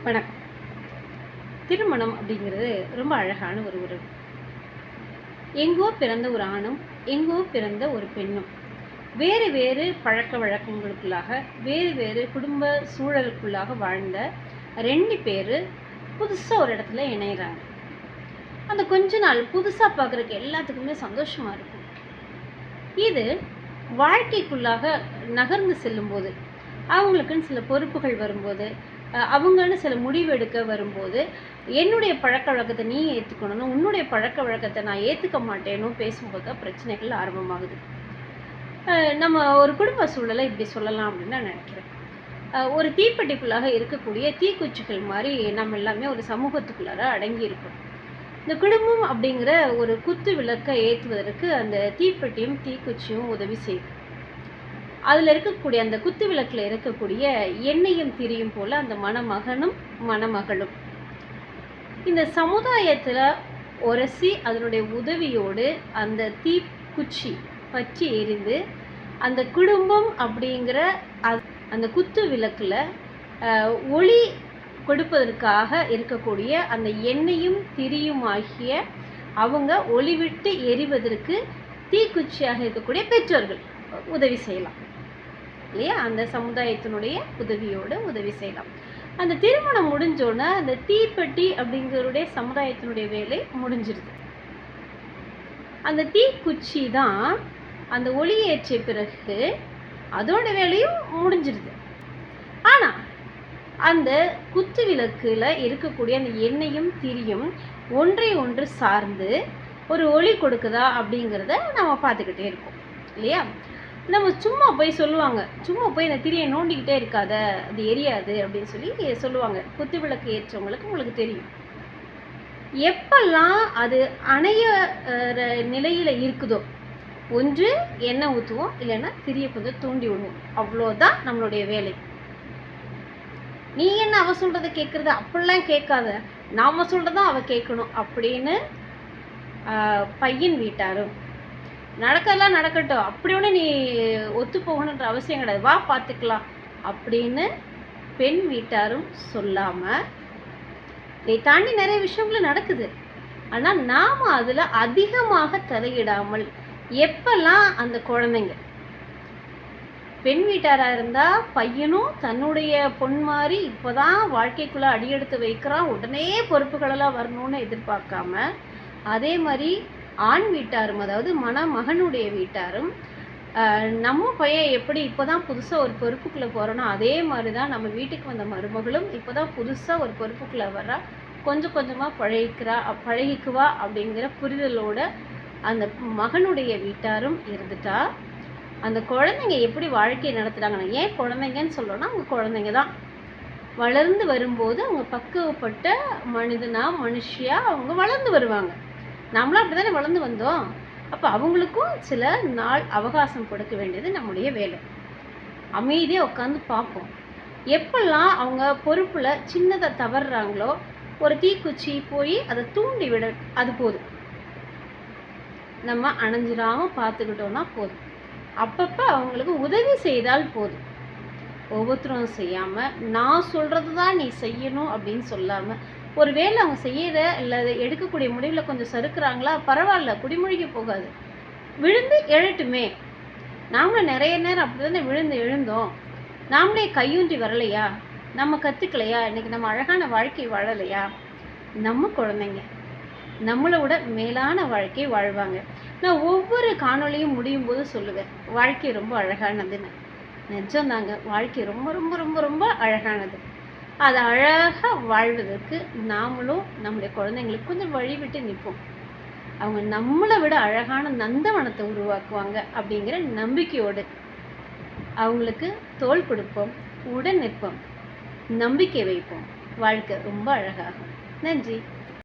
வணக்கம். திருமணம் அப்படிங்கிறது ரொம்ப அழகான ஒரு உறவு. எங்கோ பிறந்த ஒரு ஆணும், எங்கோ பிறந்த ஒரு பெண்ணும், வேறு வேறு பழக்கவழக்கங்களுக்குள்ளாக, வேறு வேறு குடும்ப சூழலுக்குள்ளாக வாழ்ந்த 2 பேரு புதுசா ஒரு இடத்துல இணையிறாங்க. அந்த கொஞ்ச நாள் புதுசா பார்க்குறதுக்கு எல்லாத்துக்குமே சந்தோஷமா இருக்கும். இது வாழ்க்கைக்குள்ளாக நகர்ந்து செல்லும்போது, அவங்களுக்குன்னு சில பொறுப்புகள் வரும்போது, அவங்கன்னு சில முடிவு எடுக்க வரும்போது, என்னுடைய பழக்கவழக்கத்தை நீ ஏத்துக்கணும்னு, உன்னுடைய பழக்கவழக்கத்தை நான் ஏத்துக்க மாட்டேன்னும் பேசும்போது தான் பிரச்சனைகள் ஆரம்பமாகுது. நம்ம ஒரு குடும்ப சூழலை இப்படி சொல்லலாம் அப்படின்னு நான் நினைக்கிறேன். ஒரு தீப்பெட்டிக்குள்ளாக இருக்கக்கூடிய தீக்குச்சிகள் மாரி நம்ம எல்லாமே ஒரு சமூகத்துக்குள்ளார அடங்கி இருக்கோம். இந்த குடும்பம் அப்படிங்கிற ஒரு குத்து விளக்க ஏற்றுவதற்கு அந்த தீப்பெட்டியும் தீக்குச்சியும் உதவி செய்யும். அதில் இருக்கக்கூடிய அந்த குத்து விளக்கில் இருக்கக்கூடிய எண்ணெயும் திரியும் போல அந்த மணமகனும் மணமகளும் இந்த சமுதாயத்தில் உரசி அதனுடைய உதவியோடு அந்த தீக்குச்சி பற்றி எரிந்து அந்த குடும்பம் அப்படிங்கிற அந்த குத்து விளக்கில் ஒளி கொடுப்பதற்காக இருக்கக்கூடிய அந்த எண்ணெயும் திரியும் ஆகிய அவங்க ஒளிவிட்டு எரிவதற்கு தீக்குச்சியாக இருக்கக்கூடிய பெற்றோர்கள் உதவி செய்யலாம் இல்லையா? அந்த சமுதாயத்தினுடைய உதவியோடு உதவி செய்யலாம். அந்த திருமணம் முடிஞ்சோன்னா அந்த தீப்பெட்டி அப்படிங்கிறதுடைய சமுதாயத்தினுடைய வேலை முடிஞ்சிருது. அந்த தீக்குச்சி தான் அந்த ஒளி ஏற்றிய பிறகு அதோட வேலையும் முடிஞ்சிருது. ஆனால் அந்த குத்து விளக்குல இருக்கக்கூடிய அந்த எண்ணெயும் திரியும் ஒன்றை ஒன்று சார்ந்து ஒரு ஒளி கொடுக்குதா அப்படிங்கிறத நம்ம பார்த்துக்கிட்டே இருக்கோம் இல்லையா? நம்ம சும்மா போய் சொல்லுவாங்க, சும்மா போய் அந்த திரியை நோண்டிக்கிட்டே இருக்காத, அது எரியாது அப்படின்னு சொல்லி சொல்லுவாங்க. குத்து விளக்கு ஏற்றவங்களுக்கு உங்களுக்கு தெரியும். எப்பெல்லாம் அது அணைய நிலையில் இருக்குதோ, ஒன்று எண்ணெய் ஊற்றுவோம், இல்லைன்னா திரியை கொஞ்சம் தூண்டி விடுவோம். அவ்வளோதான் நம்மளுடைய வேலை. நீ என்ன அவ சொல்கிறத கேட்குறது, அப்படிலாம் கேட்காத, நாம் சொல்கிறதான் அவள் கேட்கணும் அப்படின்னு பையன் வீட்டாரும், நடக்கலாம் நடக்கட்டும், அப்படி ஒன்று நீ ஒத்து போகணுன்ற அவசியம் கிடையாது, வா பார்த்துக்கலாம் அப்படின்னு பெண் வீட்டாரும் சொல்லாமல், இதை தாண்டி நிறைய விஷயங்களும் நடக்குது. ஆனால் நாம் அதில் அதிகமாக தலையிடாமல், எப்பெல்லாம் அந்த குழந்தைங்க பெண் வீட்டாராக இருந்தால் பையனும் தன்னுடைய பொன் மாதிரி இப்போ தான் வாழ்க்கைக்குள்ளே அடியெடுத்து வைக்கிறான், உடனே பொறுப்புகளெல்லாம் வரணும்னு எதிர்பார்க்காம, அதே மாதிரி ஆண் வீட்டாரும், அதாவது மணமகனுடைய வீட்டாரும், நம்ம பையன் எப்படி இப்போ தான் புதுசாக ஒரு பொறுப்புக்குள்ளே போகிறோன்னா அதே மாதிரி தான் நம்ம வீட்டுக்கு வந்த மருமகளும் இப்போ தான் புதுசாக ஒரு பொறுப்புக்குள்ளே வர்றா, கொஞ்சம் கொஞ்சமாக பழகிக்குவா அப்படிங்கிற புரிதலோட அந்த மகனுடைய வீட்டாரும் இருந்துட்டா, அந்த குழந்தைங்க எப்படி வாழ்க்கையை நடத்துகிறாங்கன்னா, ஏன் குழந்தைங்கன்னு சொல்கிறோன்னா அவங்க குழந்தைங்க தான். வளர்ந்து வரும்போது அவங்க பக்குவப்பட்ட மனுஷியாக அவங்க வளர்ந்து வருவாங்க. நம்மளும் அப்படி தானே வளர்ந்து வந்தோம். அப்போ அவங்களுக்கும் சில நாள் அவகாசம் கொடுக்க வேண்டியது நம்முடைய வேலை. அமைதியாக உட்காந்து பார்ப்போம். எப்பெல்லாம் அவங்க பொறுப்பில் சின்னதாக தவறுறாங்களோ, ஒரு தீக்குச்சி போய் அதை தூண்டி விட, அது போதும். நம்ம அணைஞ்சிடாமல் பார்த்துக்கிட்டோன்னா போதும். அப்பப்போ அவங்களுக்கு உதவி செய்தால் போதும். ஒவ்வொருத்தரும் செய்யாமல் நான் சொல்கிறது தான் நீ செய்யணும் அப்படின்னு சொல்லாமல், ஒரு வேளை அவங்க செய்யற இல்லை எடுக்கக்கூடிய முடிவில் கொஞ்சம் சறுக்குறாங்களா, பரவாயில்ல, குடிமொழிக்கு போகாது, விழுந்து எழட்டுமே. நாமளும் நிறைய நேரம் அப்படி தானே விழுந்து எழுந்தோம். நாமளே கையூன்றி வரலையா, நம்ம கற்றுக்கலையா, இன்றைக்கி நம்ம அழகான வாழ்க்கை வாழலையா? நம்ம குழந்தைங்க நம்மளை விட மேலான வாழ்க்கை வாழ்வாங்க. நான் ஒவ்வொரு காணொலியும் முடியும் போது சொல்லுவேன், வாழ்க்கை ரொம்ப அழகானதுன்னு. நிஜம்தாங்க, வாழ்க்கை ரொம்ப ரொம்ப ரொம்ப ரொம்ப அழகானது. அதை அழகாக வாழ்வதற்கு நாமளும் நம்முடைய குழந்தைங்களுக்கு கொஞ்சம் வழி விட்டு நிற்போம். அவங்க நம்மளை விட அழகான நந்தவனத்தை உருவாக்குவாங்க அப்படிங்கிற நம்பிக்கையோடு அவங்களுக்கு தோள் கொடுப்போம், உடன் நிற்போம், நம்பிக்கை வைப்போம். வாழ்க்கை ரொம்ப அழகாகும். நன்றி.